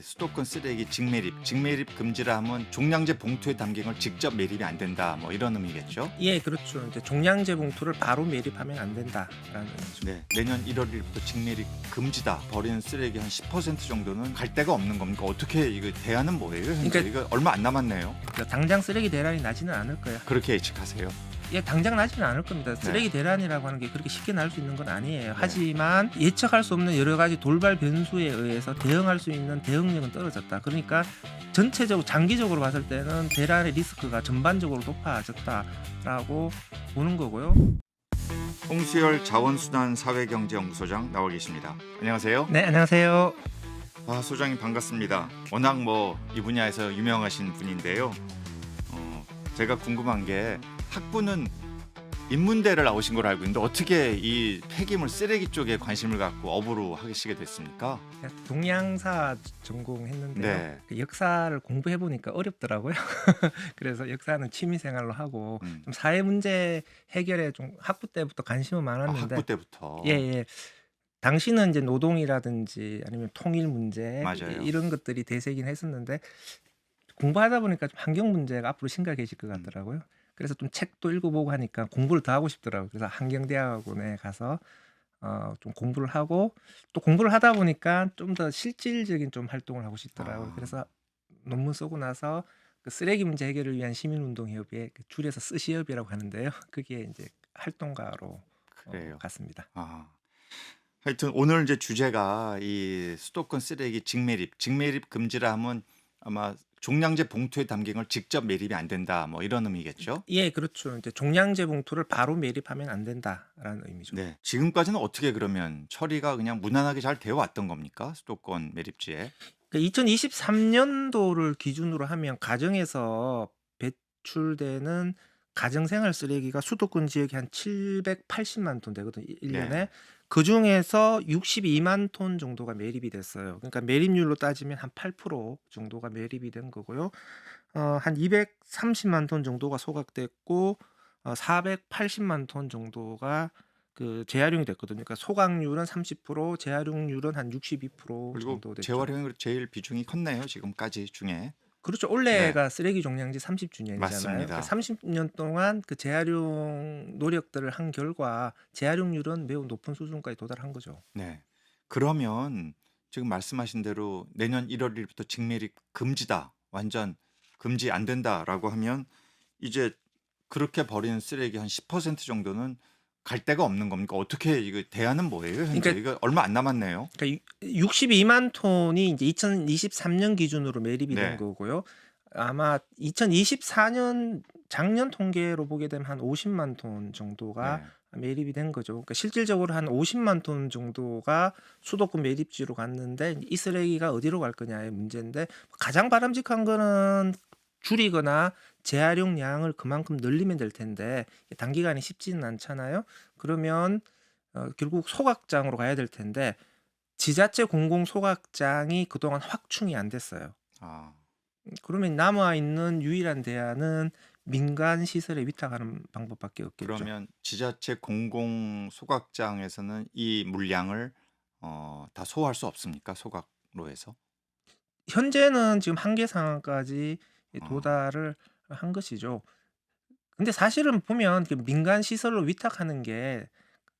수도권 쓰레기 직매립 금지라 하면 종량제 봉투에 담긴 걸 직접 매립이 안 된다 뭐 이런 의미겠죠? 예, 그렇죠. 이제 종량제 봉투를 바로 매립하면 안 된다라는 의미죠. 네, 내년 1월 1일부터 직매립 금지다. 버리는 쓰레기 한 10% 정도는 갈 데가 없는 겁니까? 어떻게 이거 대안은 뭐예요? 현재 그러니까- 이거 얼마 안 남았네요. 그러니까 당장 쓰레기 대란이 나지는 않을 거야. 그렇게 예측하세요. 예, 당장 나지는 않을 겁니다. 쓰레기 대란이라고 하는 게 그렇게 쉽게 날 수 있는 건 아니에요. 네. 하지만 예측할 수 없는 여러 가지 돌발 변수에 의해서 대응할 수 있는 대응력은 떨어졌다. 그러니까 전체적으로 장기적으로 봤을 때는 대란의 리스크가 전반적으로 높아졌다라고 보는 거고요. 홍수열 자원순환 사회경제연구소장 나와 계십니다. 안녕하세요. 네, 안녕하세요. 소장님 반갑습니다. 워낙 이 분야에서 유명하신 분인데요. 제가 궁금한 게 학부는 인문대를 나오신 걸로 알고 있는데 어떻게 이 폐기물 쓰레기 쪽에 관심을 갖고 업으로 하시게 됐습니까? 동양사 전공했는데요. 네. 그 역사를 공부해 보니까 어렵더라고요. 그래서 역사는 취미 생활로 하고 좀 사회 문제 해결에 좀 학부 때부터 관심은 많았는데 학부 때부터. 예. 당시는 이제 노동이라든지 아니면 통일 문제 맞아요. 이런 것들이 대세긴 했었는데 공부하다 보니까 좀 환경 문제가 앞으로 심각해질 것 같더라고요. 그래서 좀 책도 읽어보고 하니까 공부를 더 하고 싶더라고요. 그래서 환경대학원에 가서 좀 공부를 하고 또 공부를 하다 보니까 좀 더 실질적인 좀 활동을 하고 싶더라고요. 그래서 논문 쓰고 나서 그 쓰레기 문제 해결을 위한 시민운동협의회, 줄여서 쓰시협이라고 하는데요. 그게 이제 활동가로 그래요. 갔습니다. 하여튼 오늘 이제 주제가 이 수도권 쓰레기 직매립 금지라 하면 아마 종량제 봉투에 담긴 걸 직접 매립이 안 된다 뭐 이런 의미겠죠? 예, 그렇죠. 이제 종량제 봉투를 바로 매립하면 안 된다라는 의미죠. 네. 지금까지는 어떻게 그러면 처리가 그냥 무난하게 잘 되어 왔던 겁니까? 수도권 매립지에. 2023년도를 기준으로 하면 가정에서 배출되는 가정생활 쓰레기가 수도권 지역이 한 780만 톤 되거든요. 1년에. 네. 그중에서 62만 톤 정도가 매립이 됐어요. 그러니까 매립률로 따지면 한 8% 정도가 매립이 된 거고요. 한 230만 톤 정도가 소각됐고 480만 톤 정도가 그 재활용이 됐거든요. 그러니까 소각률은 30%, 재활용률은 한 62% 그리고 정도 됐죠. 재활용이 제일 비중이 컸네요. 지금까지 중에. 그렇죠. 올해가 쓰레기 종량제 30주년이잖아요. 맞습니다. 30년 동안 그 재활용 노력들을 한 결과 재활용률은 매우 높은 수준까지 도달한 거죠. 네. 그러면 지금 말씀하신 대로 내년 1월 1일부터 직매립 금지다. 완전 금지 안 된다라고 하면 이제 그렇게 버리는 쓰레기 한 10% 정도는 갈 데가 없는 겁니까? 어떻게 이거 대안은 뭐예요? 현재 그러니까- 이거 얼마 안 남았네요. 그러니까 62만 톤이 이제 2023년 기준으로 매립이 네. 된 거고요. 아마 2024년 작년 통계로 보게 되면 한 50만 톤 정도가 매립이 된 거죠. 그러니까 실질적으로 한 50만 톤 정도가 수도권 매립지로 갔는데 이 쓰레기가 어디로 갈 거냐의 문제인데 가장 바람직한 거는 줄이거나 재활용량을 그만큼 늘리면 될 텐데 단기간에 쉽지는 않잖아요. 그러면 결국 소각장으로 가야 될 텐데 지자체 공공 소각장이 그동안 확충이 안 됐어요. 그러면 남아 있는 유일한 대안은 민간 시설에 위탁하는 방법밖에 없겠죠. 그러면 지자체 공공 소각장에서는 이 물량을 다 소화할 수 없습니까? 소각로 해서? 현재는 지금 한계 상황까지 도달을 한 것이죠. 근데 사실은 보면 그 민간 시설로 위탁하는 게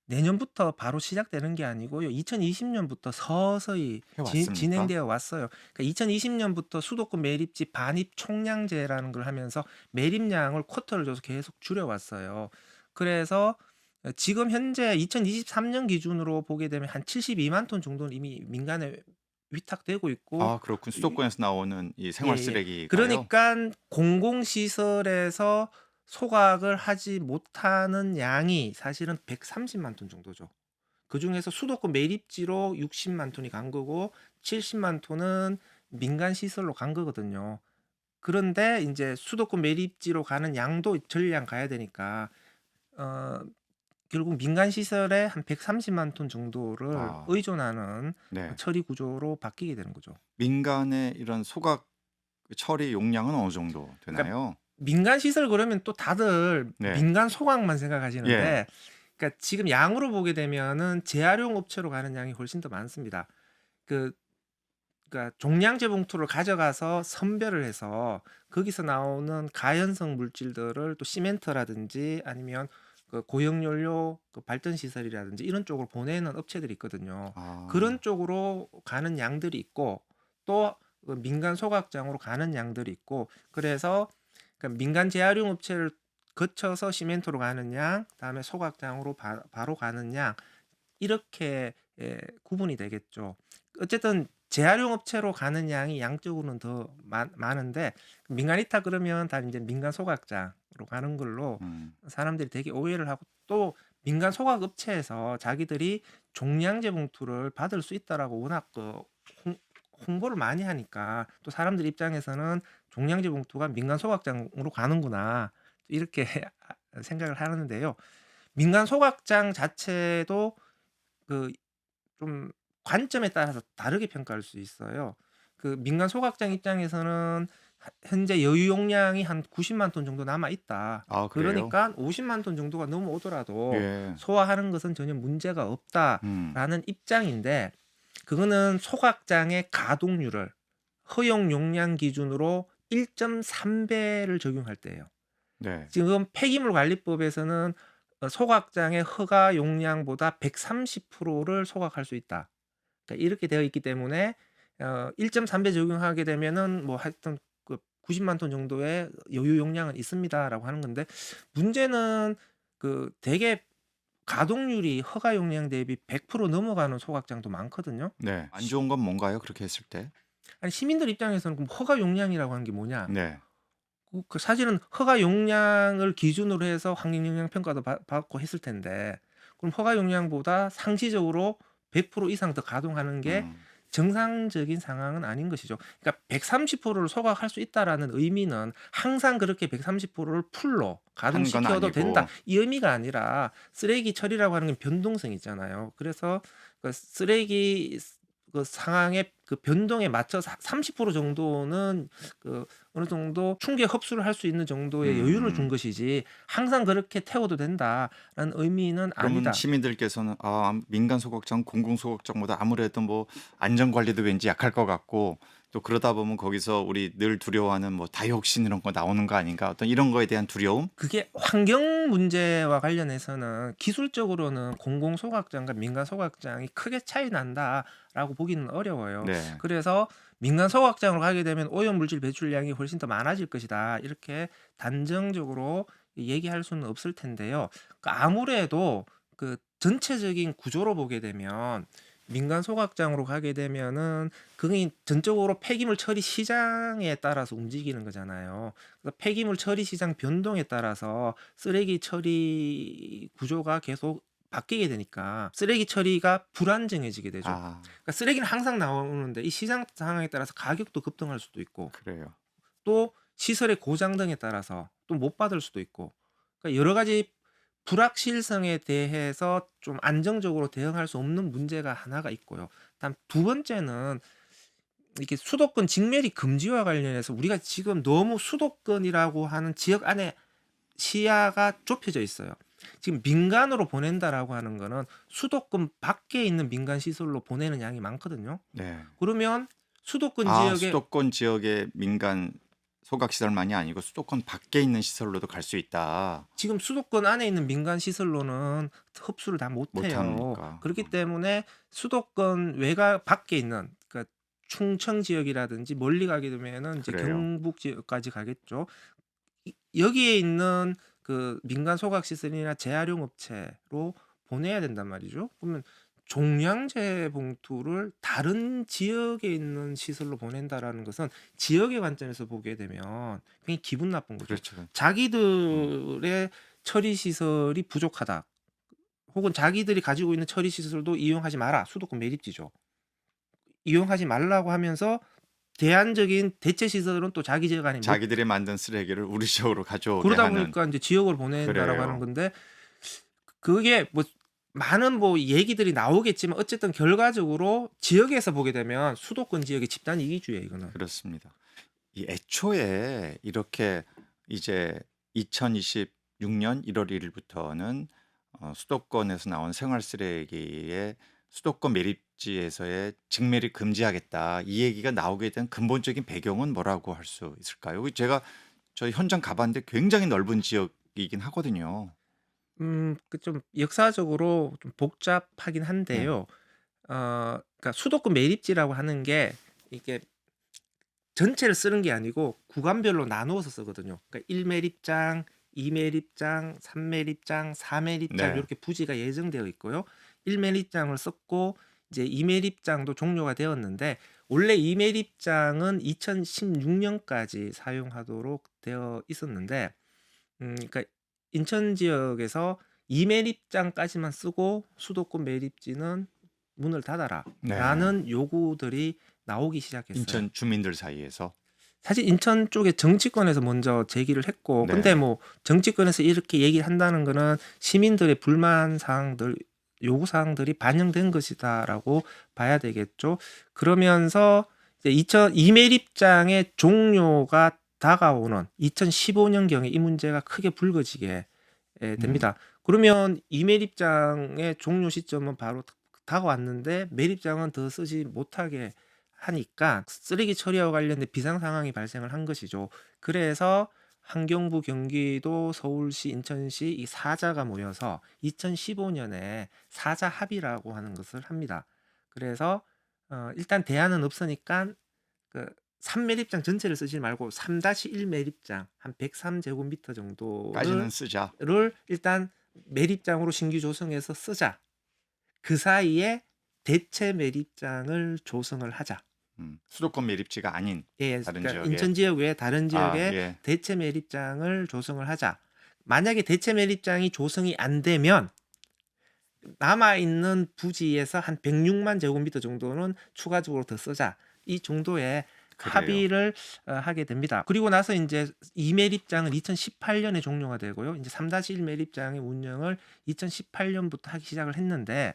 내년부터 바로 시작되는 게 아니고요. 2020년부터 서서히 해왔습니까? 진행되어 왔어요. 그러니까 2020년부터 수도권 매립지 반입 총량제라는 걸 하면서 매립량을 쿼터를 줘서 계속 줄여왔어요. 그래서 지금 현재 2023년 기준으로 보게 되면 한 72만 톤 정도는 이미 민간에 위탁되고 있고 그렇군. 수도권에서 나오는 이 생활 예. 쓰레기가요. 그러니까 공공시설에서 소각을 하지 못하는 양이 사실은 130만 톤 정도죠. 그중에서 수도권 매립지로 60만 톤이 간 거고 70만 톤은 민간 시설로 간 거거든요. 그런데 이제 수도권 매립지로 가는 양도 전량 가야 되니까 결국 민간 시설에 한 130만 톤 정도를 의존하는 네. 처리 구조로 바뀌게 되는 거죠. 민간의 이런 소각 처리 용량은 어느 정도 되나요? 민간 시설 그러면 또 다들 네. 민간 소각만 생각하시는데 예. 그러니까 지금 양으로 보게 되면은 재활용 업체로 가는 양이 훨씬 더 많습니다. 그 그러니까 종량제 봉투를 가져가서 선별을 해서 거기서 나오는 가연성 물질들을 또 시멘트라든지 아니면 그 고용연료 그 발전 시설이라든지 이런 쪽으로 보내는 업체들이 있거든요. 그런 아. 쪽으로 가는 양들이 있고 또 그 민간 소각장으로 가는 양들이 있고 그래서 그러니까 민간 재활용 업체를 거쳐서 시멘트로 가는 양, 그다음에 소각장으로 바로 가는 양 이렇게 구분이 되겠죠. 어쨌든 재활용 업체로 가는 양이 양적으로는 더 많은데 민간 이타 그러면 다 이제 민간 소각장으로 가는 걸로 음. 사람들이 되게 오해를 하고 또 민간 소각 업체에서 자기들이 종량제 봉투를 받을 수 있다라고 워낙 그 홍보를 많이 하니까 또 사람들 입장에서는 종량제 봉투가 민간 소각장으로 가는구나 이렇게 생각을 하는데요. 민간 소각장 자체도 그 좀 관점에 따라서 다르게 평가할 수 있어요. 그 민간 소각장 입장에서는 현재 여유 용량이 한 90만 톤 정도 남아 있다. 아 그래요? 그러니까 50만 톤 정도가 넘어오더라도 예. 소화하는 것은 전혀 문제가 음. 없다라는 입장인데 그거는 소각장의 가동률을 허용 용량 기준으로 1.3배를 적용할 때예요. 네. 지금 폐기물관리법에서는 소각장의 허가 용량보다 130%를 소각할 수 있다. 그러니까 이렇게 되어 있기 때문에 1.3배 적용하게 되면은 뭐 하여튼 그 90만 톤 정도의 여유 용량은 있습니다라고 하는 건데 문제는 그 되게 가동률이 허가 용량 대비 100% 넘어가는 소각장도 많거든요. 네. 안 좋은 건 뭔가요? 그렇게 했을 때? 아니 시민들 입장에서는 그럼 허가 용량이라고 하는 게 뭐냐? 네. 그 사실은 허가 용량을 기준으로 해서 환경 영향 평가도 받고 했을 텐데 그럼 허가 용량보다 상시적으로 100% 이상 더 가동하는 게 음. 정상적인 상황은 아닌 것이죠. 그러니까 130%를 소각할 수 있다라는 의미는 항상 그렇게 130%를 풀로 한 건 가동시켜도 된다. 아니고. 이 의미가 아니라 쓰레기 처리라고 하는 건 변동성이 있잖아요. 그래서 그 쓰레기 그 상황의 그 변동에 맞춰서 30% 정도는 그 어느 정도 충격 흡수를 할 수 있는 정도의 여유를 준 음. 것이지 항상 그렇게 태워도 된다라는 의미는 그러면 아니다. 시민들께서는 민간 소각장, 공공 소각장보다 아무래도 뭐 안전 관리도 왠지 약할 것 같고 또 그러다 보면 거기서 우리 늘 두려워하는 뭐 다이옥신 이런 거 나오는 거 아닌가? 어떤 이런 거에 대한 두려움? 그게 환경 문제와 관련해서는 기술적으로는 공공 소각장과 민간 소각장이 크게 차이 난다라고 보기는 어려워요. 네. 그래서 민간 소각장으로 가게 되면 오염 물질 배출량이 훨씬 더 많아질 것이다. 이렇게 단정적으로 얘기할 수는 없을 텐데요. 아무래도 그 전체적인 구조로 보게 되면 민간 소각장으로 가게 되면은 그게 전적으로 폐기물 처리 시장에 따라서 움직이는 거잖아요. 그래서 폐기물 처리 시장 변동에 따라서 쓰레기 처리 구조가 계속 바뀌게 되니까 쓰레기 처리가 불안정해지게 되죠. 아, 그러니까 쓰레기는 항상 나오는데 이 시장 상황에 따라서 가격도 급등할 수도 있고 그래요. 또 시설의 고장 등에 따라서 또 못 받을 수도 있고 그러니까 여러 가지 불확실성에 대해서 좀 안정적으로 대응할 수 없는 문제가 하나가 있고요. 다음 두 번째는 이렇게 수도권 직매리 금지와 관련해서 우리가 지금 너무 수도권이라고 하는 지역 안에 시야가 좁혀져 있어요. 지금 민간으로 보낸다라고 하는 거는 수도권 밖에 있는 민간 시설로 보내는 양이 많거든요. 네. 그러면 수도권 지역에 수도권 지역의 민간 소각 시설만이 아니고 수도권 밖에 있는 시설로도 갈 수 있다. 지금 수도권 안에 있는 민간 시설로는 흡수를 다 못 못해요. 합니까? 그렇기 때문에 수도권 외곽 밖에 있는 그러니까 충청 지역이라든지 멀리 가게 되면은 이제 그래요. 경북 지역까지 가겠죠. 여기에 있는 그 민간 소각 시설이나 재활용 업체로 보내야 된단 말이죠. 그러면 종량제 봉투를 다른 지역에 있는 시설로 보낸다라는 것은 지역의 관점에서 보게 되면 굉장히 기분 나쁜 거죠. 그렇죠. 자기들의 처리 시설이 부족하다. 혹은 자기들이 가지고 있는 처리 시설도 이용하지 마라. 수도권 매립지죠. 이용하지 말라고 하면서 대안적인 대체 시설은 또 자기 지역 안에 못 자기들이 만든 쓰레기를 우리 지역으로 가져오게 그러다 하는. 보니까 이제 지역으로 보낸다라고 하는 그래요. 건데 그게 뭐 많은 뭐 얘기들이 나오겠지만 어쨌든 결과적으로 지역에서 보게 되면 수도권 지역의 집단 이기주의예요, 이거는. 그렇습니다. 이 애초에 이렇게 이제 2026년 1월 1일부터는 수도권에서 나온 생활 쓰레기의 수도권 매립 매립지에서의 직매립 금지하겠다 이 얘기가 나오게 된 근본적인 배경은 뭐라고 할 수 있을까요? 제가 저 현장 가봤는데 굉장히 넓은 지역이긴 하거든요. 그 좀 역사적으로 좀 복잡하긴 네. 한데요. 그러니까 수도권 매립지라고 하는 게 이게 전체를 쓰는 게 아니고 구간별로 나누어서 쓰거든요. 그러니까 1 매립장, 2 매립장, 3 매립장, 4 매립장 네. 요렇게 부지가 예정되어 있고요. 1 매립장을 썼고 이제 2 매립장도 종료가 되었는데 원래 2 매립장은 2016 년까지 사용하도록 되어 있었는데 그러니까 인천 지역에서 2 매립장까지만 쓰고 수도권 매립지는 문을 네. 닫아라라는 요구들이 나오기 시작했어요. 인천 주민들 사이에서. 사실 인천 쪽에 정치권에서 먼저 제기를 했고 근데 네. 뭐 정치권에서 이렇게 얘기를 한다는 거는 시민들의 불만 사항들 요구 사항들이 반영된 것이다라고 봐야 되겠죠. 그러면서 이제 2000 이메일입장의 종료가 다가오는 2015년경에 이 문제가 크게 불거지게 음. 됩니다. 그러면 이메일입장의 종료 시점은 바로 다가왔는데 매립장은 더 쓰지 못하게 하니까 쓰레기 처리와 관련된 비상 상황이 발생을 한 것이죠. 그래서 환경부, 경기도, 서울시, 인천시 이 4자가 모여서 2015년에 4자 합의라고 하는 것을 합니다. 그래서 일단 대안은 없으니까 그 3매립장 전체를 쓰지 말고 3-1 매립장 한 103제곱미터 까지는 정도를 쓰자. 일단 매립장으로 신규 조성해서 쓰자. 그 사이에 대체 매립장을 조성을 하자. 수도권 매립지가 아닌 예. 다른 그러니까 지역에. 인천 지역 외에 다른 아, 지역에 예. 대체 매립장을 조성을 하자. 만약에 대체 매립장이 조성이 안 되면 남아 있는 부지에서 한 106만 제곱미터 정도는 추가적으로 더 쓰자. 이 정도의 그래요. 합의를 하게 됩니다. 그리고 나서 인제 이 매립장은 2018년에 종료가 되고요. 인제 3-1 매립장의 운영을 2018년부터 하기 시작을 했는데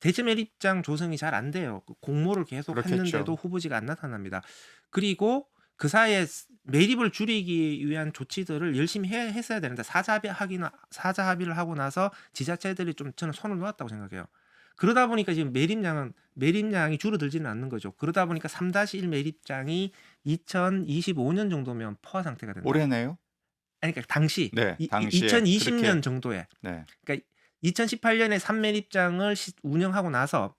대체 매립장 조성이 잘 안 돼요. 그 공모를 계속 그렇겠죠. 했는데도 후보지가 안 나타납니다. 그리고 그 사이에 매립을 줄이기 위한 조치들을 열심히 했어야 되는데 사자 합의를 하고 나서 지자체들이 좀 저는 손을 놓았다고 생각해요. 그러다 보니까 지금 매립량이 줄어들지는 않는 거죠. 그러다 보니까 3-1 매립장이 2025년 정도면 포화 상태가 된다. 올해네요? 아니 그러니까 당시 네. 당시에 2020년 그렇게. 정도에. 네. 그러니까 2018년에 3 매립장을 운영하고 나서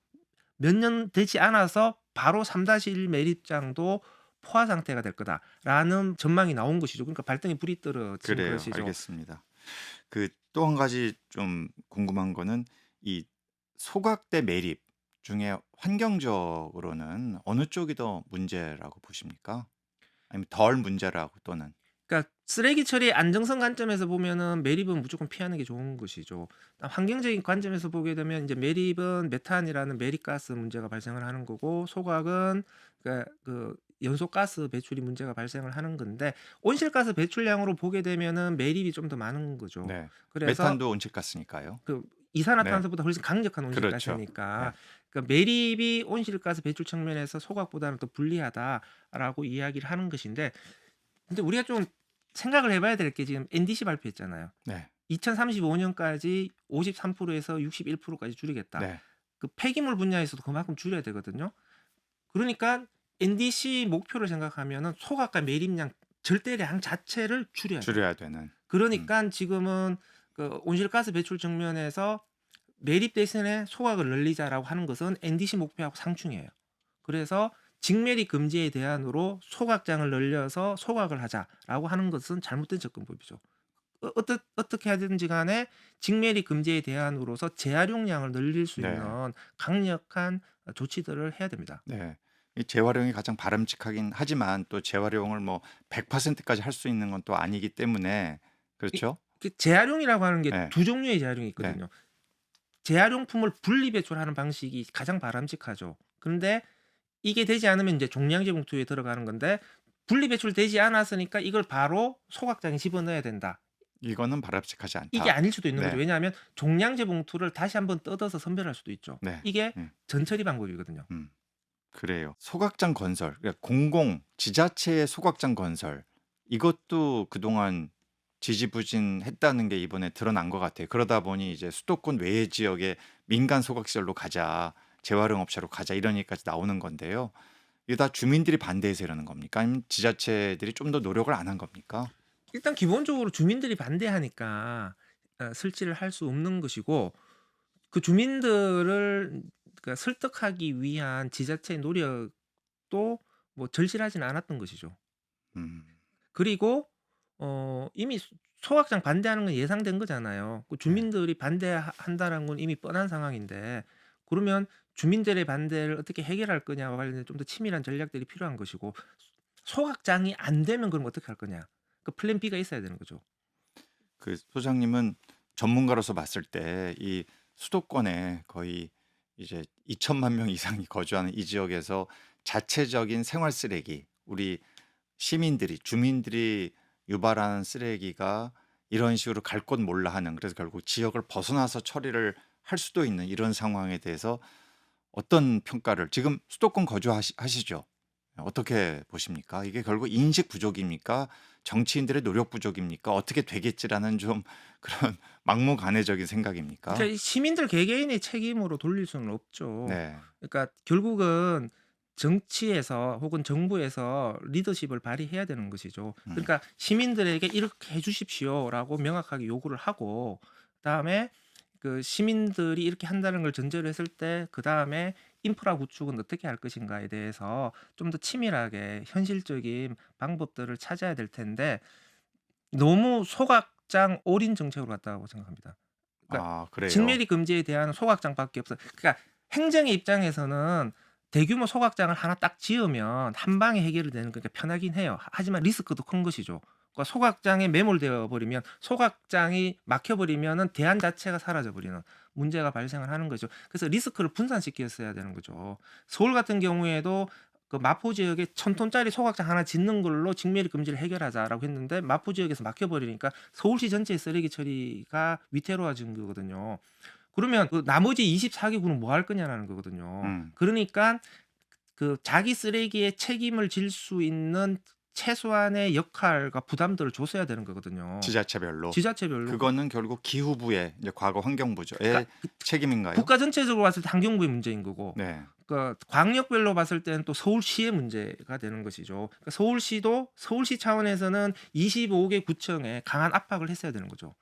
몇 년 되지 않아서 바로 3-1 매립장도 포화 상태가 될 거다라는 전망이 나온 것이죠. 그러니까 발등에 불이 떨어진 그래요. 것이죠. 알겠습니다. 또 한 가지 좀 궁금한 거는 이 소각대 매립 중에 환경적으로는 어느 쪽이 더 문제라고 보십니까? 아니면 덜 문제라고 또는. 그러니까 쓰레기 처리의 안정성 관점에서 보면은 매립은 무조건 피하는 게 좋은 것이죠. 환경적인 관점에서 보게 되면 인제 매립은 메탄이라는 매립가스 문제가 발생을 하는 거고 소각은 그 연소가스 배출이 문제가 발생을 하는 건데 온실가스 배출량으로 보게 되면은 매립이 좀 더 많은 거죠. 네. 그래서 메탄도 온실가스니까요. 그 네. 이산화탄소보다 훨씬 강력한 그렇죠. 온실가스니까 네. 그러니까 매립이 온실가스 배출 측면에서 소각보다는 더 불리하다라고 이야기를 하는 것인데 근데 우리가 좀 생각을 해 봐야 될 게 지금 NDC 발표했잖아요. 네. 2035년까지 53%에서 61%까지 줄이겠다. 네. 그 폐기물 분야에서도 그만큼 줄여야 되거든요. 그러니까 NDC 목표를 생각하면은 소각과 매립량 절대량 자체를 줄여야 돼요. 줄여야 되는. 그러니까 지금은 그 온실가스 배출 측면에서 매립 대신에 소각을 늘리자라고 하는 것은 NDC 목표하고 상충해요. 그래서 직매립 금지의 대안으로 소각장을 늘려서 소각을 하자라고 하는 것은 잘못된 접근법이죠. 어떻게 하든지 간에 직매립 금지의 대안으로서 재활용량을 늘릴 수 네. 있는 강력한 조치들을 해야 됩니다. 네. 이 재활용이 가장 바람직하긴 하지만 또 재활용을 뭐 100%까지 할 수 있는 건 또 아니기 때문에 이 그렇죠? 그 재활용이라고 하는 게 네. 두 종류의 재활용이 네. 있거든요. 재활용품을 분리 배출하는 방식이 가장 바람직하죠. 그런데 이게 되지 않으면 이제 종량제 봉투에 들어가는 건데 분리 배출되지 않았으니까 이걸 바로 소각장에 집어넣어야 된다. 이거는 바람직하지 이게 않다. 아닐 수도 있는 거죠. 네. 왜냐하면 종량제 봉투를 다시 한번 뜯어서 선별할 수도 있죠. 네. 이게 전처리 방법이거든요. 그래요. 소각장 건설, 그러니까 공공 지자체의 소각장 건설 이것도 그동안 지지부진했다는 게 이번에 드러난 것 같아요. 그러다 보니 이제 수도권 외의 지역에 민간 소각시설로 가자 재활용 업체로 가자 이런 얘기까지 나오는 건데요. 이게 다 주민들이 반대해서 이러는 겁니까? 아니면 지자체들이 좀 더 노력을 안 한 겁니까? 일단 기본적으로 주민들이 반대하니까 설치를 할 수 없는 것이고 그 주민들을 그러니까 설득하기 위한 지자체의 노력도 뭐 절실하지는 않았던 것이죠. 음. 그리고 이미 소각장 반대하는 건 예상된 거잖아요. 그 네. 주민들이 반대한다는 건 이미 뻔한 상황인데 그러면 주민들의 반대를 어떻게 해결할 거냐와 관련된 좀 더 치밀한 전략들이 필요한 것이고 소각장이 안 되면 그럼 어떻게 할 거냐. 그 플랜 B가 있어야 되는 거죠. 그 소장님은 전문가로서 봤을 때 이 수도권에 거의 이제 2천만 명 이상이 거주하는 이 지역에서 자체적인 생활 쓰레기, 우리 시민들이 주민들이 유발하는 쓰레기가 이런 식으로 갈 곳 몰라 하는, 그래서 결국 지역을 벗어나서 처리를 할 수도 있는 이런 상황에 대해서 어떤 평가를 지금 수도권 거주하시죠? 어떻게 보십니까? 이게 결국 인식 부족입니까? 정치인들의 노력 부족입니까? 어떻게 되겠지라는 좀 그런 막무가내적인 생각입니까? 그러니까 이 시민들 개개인의 책임으로 돌릴 수는 없죠. 네. 그러니까 결국은 정치에서 혹은 정부에서 리더십을 발휘해야 되는 것이죠. 음. 그러니까 시민들에게 "이렇게 해 주십시오."라고 명확하게 요구를 하고 그다음에 그 시민들이 이렇게 한다는 걸 전제로 했을 때 그다음에 인프라 구축은 어떻게 할 것인가에 대해서 좀 더 치밀하게 현실적인 방법들을 찾아야 될 텐데 너무 소각장 올인 정책으로 갔다고 생각합니다. 그러니까 아, 그래요. 직매리 금지에 대한 소각장밖에 없어요. 그러니까 행정의 입장에서는 대규모 소각장을 하나 딱 지으면 한 방에 해결이 되는 거니까 편하긴 해요. 하지만 리스크도 큰 것이죠. 그러니까 소각장에 매몰되어 버리면 소각장이 막혀 버리면은 대안 자체가 사라져 버리는 문제가 발생을 하는 거죠. 그래서 리스크를 분산시켰어야 되는 거죠. 서울 같은 경우에도 그 마포 지역에 1,000톤짜리 소각장 하나 짓는 걸로 직매리 금지를 해결하자라고 했는데 마포 지역에서 막혀 버리니까 서울시 전체의 쓰레기 처리가 위태로워진 거거든요. 그러면 그 나머지 24개구는 뭐 할 거냐라는 거거든요. 음. 그러니까 그 자기 쓰레기에 책임을 질 수 있는 최소한의 역할과 부담들을 줬어야 되는 거거든요. 지자체별로. 지자체별로. 그거는 결국 기후부의 이제 과거 환경부죠. 의 그러니까 책임인가요? 국가 전체적으로 봤을 때 환경부의 문제인 거고 네. 그러니까 광역별로 봤을 때는 또 서울시의 문제가 되는 것이죠. 그러니까 서울시도 서울시 차원에서는 25개 구청에 강한 압박을 했어야 되는 거죠.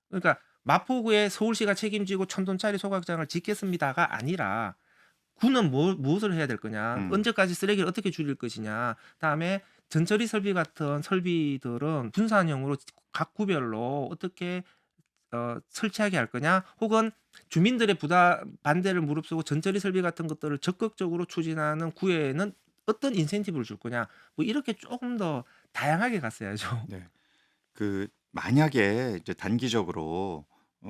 그러니까 마포구에 서울시가 책임지고 1,000톤짜리 소각장을 짓겠습니다가 아니라 구는 무엇을 해야 될 거냐, 음. 언제까지 쓰레기를 어떻게 줄일 것이냐, 그다음에 전처리 설비 같은 설비들은 분산형으로 각 구별로 어떻게 설치하게 할 거냐, 혹은 주민들의 반대를 무릅쓰고 전처리 설비 같은 것들을 적극적으로 추진하는 구에는 어떤 인센티브를 줄 거냐, 뭐 이렇게 조금 더 다양하게 갔어야죠. 네. 그 만약에 이제 단기적으로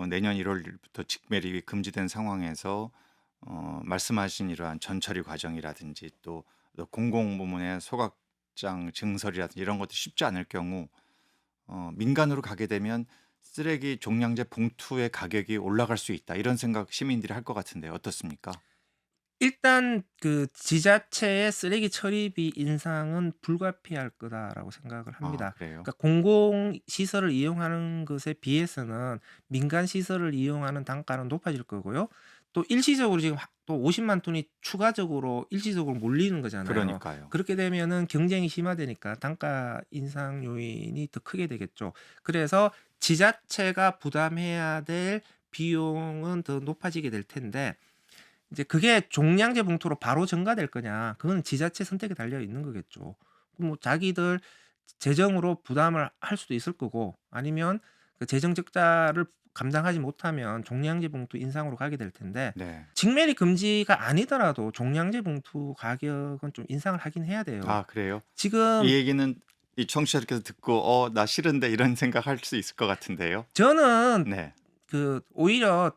내년 1월 1일부터 직매립이 금지된 상황에서 말씀하신 이러한 전처리 과정이라든지 또 공공부문의 소각장 증설이라든지 이런 것도 쉽지 않을 경우 민간으로 가게 되면 쓰레기 종량제 봉투의 가격이 올라갈 수 있다. 이런 생각 시민들이 할 것 같은데 어떻습니까? 일단 그 지자체의 쓰레기 처리비 인상은 불가피할 거다라고 생각을 아, 합니다. 그래요? 그러니까 공공 시설을 이용하는 것에 비해서는 민간 시설을 이용하는 단가는 높아질 거고요. 또 일시적으로 지금 또 50만 톤이 추가적으로 일시적으로 몰리는 거잖아요. 그러니까요. 그렇게 되면은 경쟁이 심화되니까 단가 인상 요인이 더 크게 되겠죠. 그래서 지자체가 부담해야 될 비용은 더 높아지게 될 텐데 이제 그게 종량제 봉투로 바로 전가될 거냐, 그건 지자체 선택에 달려 있는 거겠죠. 뭐 자기들 재정으로 부담을 할 수도 있을 거고 아니면 그 재정 적자를 감당하지 못하면 종량제 봉투 인상으로 가게 될 텐데 네. 직매리 금지가 아니더라도 종량제 봉투 가격은 좀 인상을 하긴 해야 돼요. 아, 그래요? 지금 이 얘기는 이 청취자들께서 듣고 나 싫은데 이런 생각할 수 있을 것 같은데요. 저는 네. 그 오히려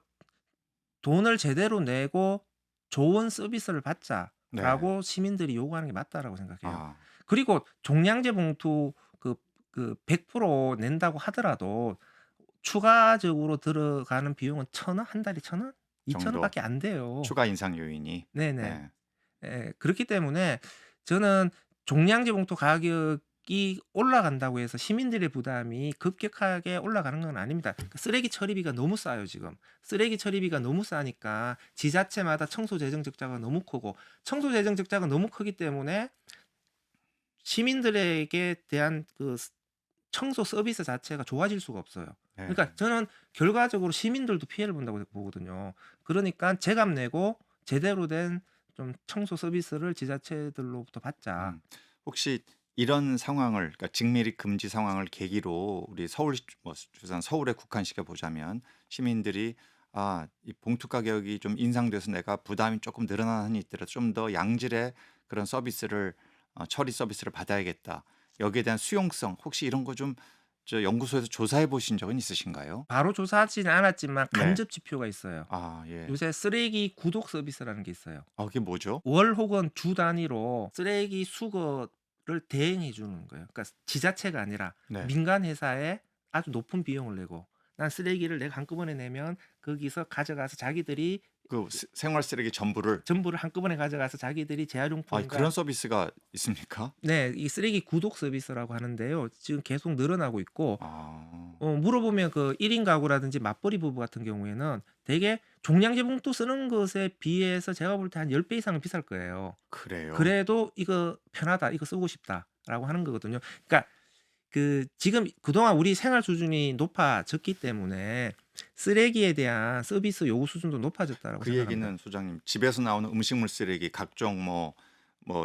돈을 제대로 내고 좋은 서비스를 네. 받자라고 시민들이 요구하는 게 맞다라고 생각해요. 아, 그리고 종량제 봉투 그 100% 낸다고 하더라도 추가적으로 들어가는 비용은 1,000원? 한 달에 1,000원? 2,000원 정도 밖에 안 돼요. 추가 인상 요인이. 네네. 네. 예. 그렇기 때문에 저는 종량제 봉투 가격이 올라간다고 해서 시민들의 부담이 급격하게 올라가는 건 아닙니다. 쓰레기 처리비가 너무 싸요, 지금. 쓰레기 처리비가 너무 싸니까 지자체마다 청소 재정 적자가 너무 크고, 청소 재정 적자가 너무 크기 때문에 시민들에게 대한 청소 서비스 자체가 좋아질 수가 없어요. 네. 그러니까 저는 결과적으로 시민들도 피해를 본다고 보거든요. 그러니까 제값 내고 제대로 된 좀 청소 서비스를 지자체들로부터 받자. 혹시 이런 상황을, 그러니까 직매립 금지 상황을 계기로 우리 서울, 주산 서울에 국한시켜 보자면 시민들이 이 봉투 가격이 좀 인상돼서 내가 부담이 조금 늘어나는 한이 있더라도 좀 더 양질의 그런 서비스를, 처리 서비스를 받아야겠다. 여기에 대한 수용성, 혹시 이런 거 좀 연구소에서 조사해 보신 적은 있으신가요? 바로 조사하지는 않았지만 네. 간접 지표가 있어요. 예. 요새 쓰레기 구독 서비스라는 게 있어요. 그게 뭐죠? 월 혹은 주 단위로 쓰레기 수거를 대행해 주는 거예요. 그러니까 지자체가 아니라 네. 민간 회사에 아주 높은 비용을 내고, 난 쓰레기를 내가 한꺼번에 내면 거기서 가져가서 자기들이 그 생활 쓰레기 전부를. 전부를 한꺼번에 가져가서 자기들이 그런 재활용품과 서비스가 있습니까? 네, 이 쓰레기 구독 서비스라고 하는데요. 지금 계속 늘어나고 있고, 아, 물어보면 그 1인 가구라든지 맞벌이 부부 같은 경우에는 되게 종량제 봉투 쓰는 것에 비해서 제가 볼 때 한 10배 이상은 비쌀 거예요. 그래요. 그래도 이거 편하다, 이거 쓰고 싶다라고 하는 거거든요. 그러니까 지금 그동안 우리 생활 수준이 높아졌기 때문에 쓰레기에 대한 서비스 요구 수준도 높아졌다라고 그 생각합니다. 얘기는 소장님, 집에서 나오는 음식물 쓰레기, 각종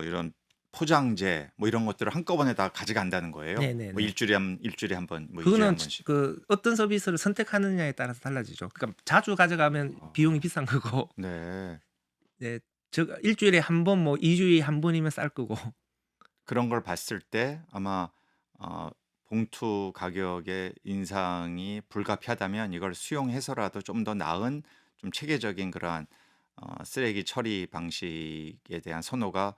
이런 포장재 이런 것들을 한꺼번에 다 가져간다는 거예요. 네네네. 일주일에 한 번, 2주일에 그거는 한 번씩. 어떤 서비스를 선택하느냐에 따라서 달라지죠. 그러니까 자주 가져가면 비용이 비싼 거고, 네. 네, 일주일에 한 번, 2주일에 한 번이면 쌀 거고. 그런 걸 봤을 때 아마 봉투 가격의 인상이 불가피하다면 이걸 수용해서라도 좀 더 나은, 좀 체계적인 그러한 쓰레기 처리 방식에 대한 선호가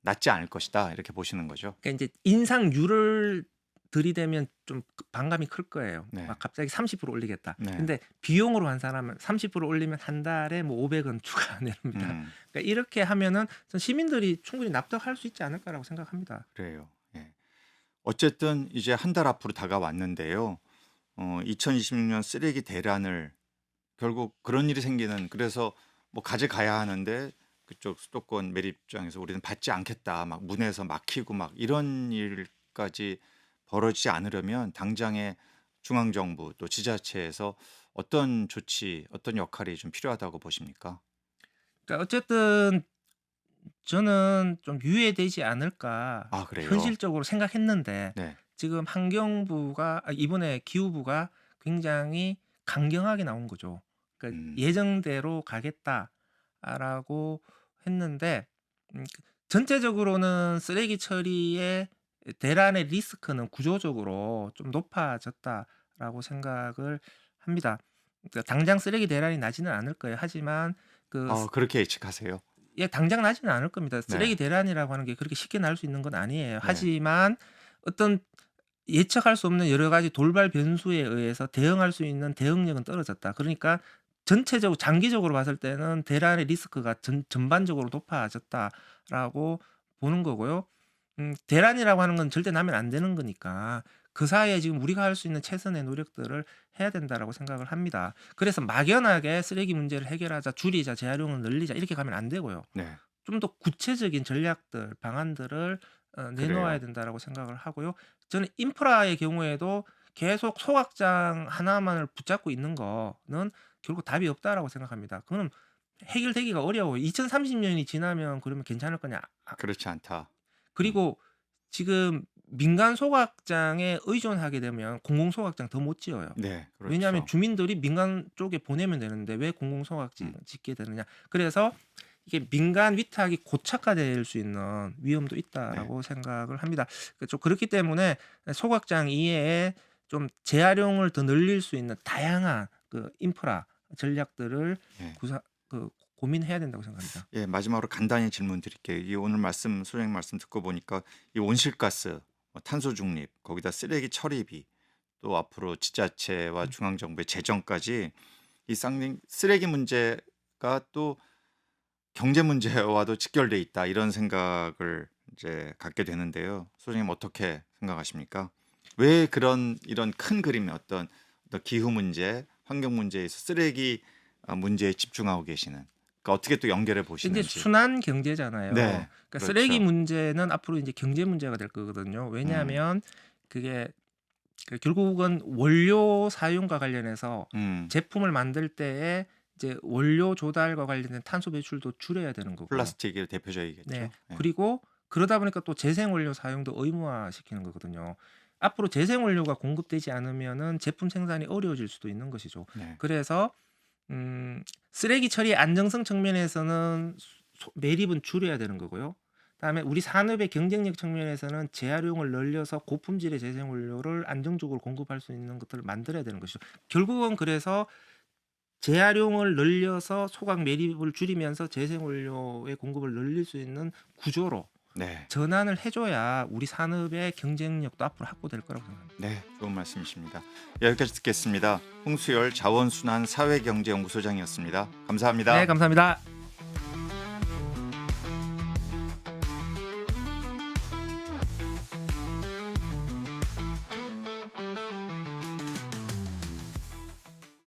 낮지 않을 것이다, 이렇게 보시는 거죠. 그러니까 이제 인상률을 들이대면 좀 반감이 클 거예요. 네. 막 갑자기 30% 올리겠다. 네. 근데 비용으로 환산하면 30% 올리면 한 달에 500원 추가 내립니다. 그러니까 이렇게 하면은 전 시민들이 충분히 납득할 수 있지 않을까라고 생각합니다. 그래요. 예. 어쨌든 이제 한 달 앞으로 다가왔는데요. 2026년 쓰레기 대란을, 결국 그런 일이 생기는, 그래서 가져가야 하는데 그쪽 수도권 매립장에서 우리는 받지 않겠다, 막 문에서 막히고 막 이런 일까지 벌어지지 않으려면 당장의 중앙정부 또 지자체에서 어떤 조치, 어떤 역할이 좀 필요하다고 보십니까? 그러니까 어쨌든 저는 좀 유예되지 않을까 그래요? 현실적으로 생각했는데, 네. 지금 환경부가 이번에 기후부가 굉장히 강경하게 나온 거죠. 그러니까 예정대로 가겠다라고 했는데, 전체적으로는 쓰레기 처리의 대란의 리스크는 구조적으로 좀 높아졌다라고 생각을 합니다. 그러니까 당장 쓰레기 대란이 나지는 않을 거예요. 하지만 그렇게 예측하세요? 당장 나지는 않을 겁니다. 쓰레기 네. 대란이라고 하는 게 그렇게 쉽게 날 수 있는 건 아니에요. 네. 하지만 어떤 예측할 수 없는 여러 가지 돌발 변수에 의해서 대응할 수 있는 대응력은 떨어졌다. 그러니까 전체적으로 장기적으로 봤을 때는 대란의 리스크가 전반적으로 높아졌다라고 보는 거고요. 대란이라고 하는 건 절대 나면 안 되는 거니까 그 사이에 지금 우리가 할 수 있는 최선의 노력들을 해야 된다라고 생각을 합니다. 그래서 막연하게 쓰레기 문제를 해결하자, 줄이자, 재활용을 늘리자 이렇게 가면 안 되고요. 네. 좀 더 구체적인 전략들, 방안들을 내놓아야 그래요. 된다라고 생각을 하고요. 저는 인프라의 경우에도 계속 소각장 하나만을 붙잡고 있는 거는 결국 답이 없다라고 생각합니다. 그거는 해결되기가 어려워요. 2030년이 지나면 그러면 괜찮을 거냐? 그렇지 않다. 그리고 지금 민간 소각장에 의존하게 되면 공공 소각장 더 못 지어요. 네, 그렇죠. 왜냐하면 주민들이 민간 쪽에 보내면 되는데 왜 공공 소각장 짓게 되느냐? 그래서 이게 민간 위탁이 고착화될 수 있는 위험도 있다라고 생각을 합니다. 좀 그렇기 때문에 소각장 이외에 좀 재활용을 더 늘릴 수 있는 다양한 인프라 전략들을 네. 고민해야 된다고 생각합니다. 예, 마지막으로 간단히 질문 드릴게요. 이 오늘 소장님 말씀 듣고 보니까 이 온실가스, 탄소 중립, 거기다 쓰레기 처리비, 또 앞으로 지자체와 중앙정부의 재정까지 이 쓰레기 문제가 또 경제 문제와도 직결돼 있다, 이런 생각을 이제 갖게 되는데요. 소장님 어떻게 생각하십니까? 왜 이런 큰 그림의 어떤 기후 문제, 환경 문제에서 쓰레기 문제에 집중하고 계시는? 그러니까 어떻게 또 연결해 이제 보시는지. 순환 경제잖아요. 네, 그러니까 그렇죠. 쓰레기 문제는 앞으로 이제 경제 문제가 될 거거든요. 왜냐하면 그게 결국은 원료 사용과 관련해서 음, 제품을 만들 때에 이제 원료 조달과 관련된 탄소 배출도 줄여야 되는 거고요. 플라스틱이 대표적이겠죠. 네. 네. 그리고 그러다 보니까 또 재생 원료 사용도 의무화시키는 거거든요. 앞으로 재생 원료가 공급되지 않으면은 제품 생산이 어려워질 수도 있는 것이죠. 네. 그래서 쓰레기 처리 안정성 측면에서는 매립은 줄여야 되는 거고요. 그다음에 우리 산업의 경쟁력 측면에서는 재활용을 늘려서 고품질의 재생 원료를 안정적으로 공급할 수 있는 것들을 만들어야 되는 것이죠. 결국은 그래서 재활용을 늘려서 소각 매립을 줄이면서 재생 원료의 공급을 늘릴 수 있는 구조로 네. 전환을 해줘야 우리 산업의 경쟁력도 앞으로 확보될 거라고 생각합니다. 네, 좋은 말씀이십니다. 여기까지 듣겠습니다. 홍수열 자원순환 사회경제연구소장이었습니다. 감사합니다. 네, 감사합니다.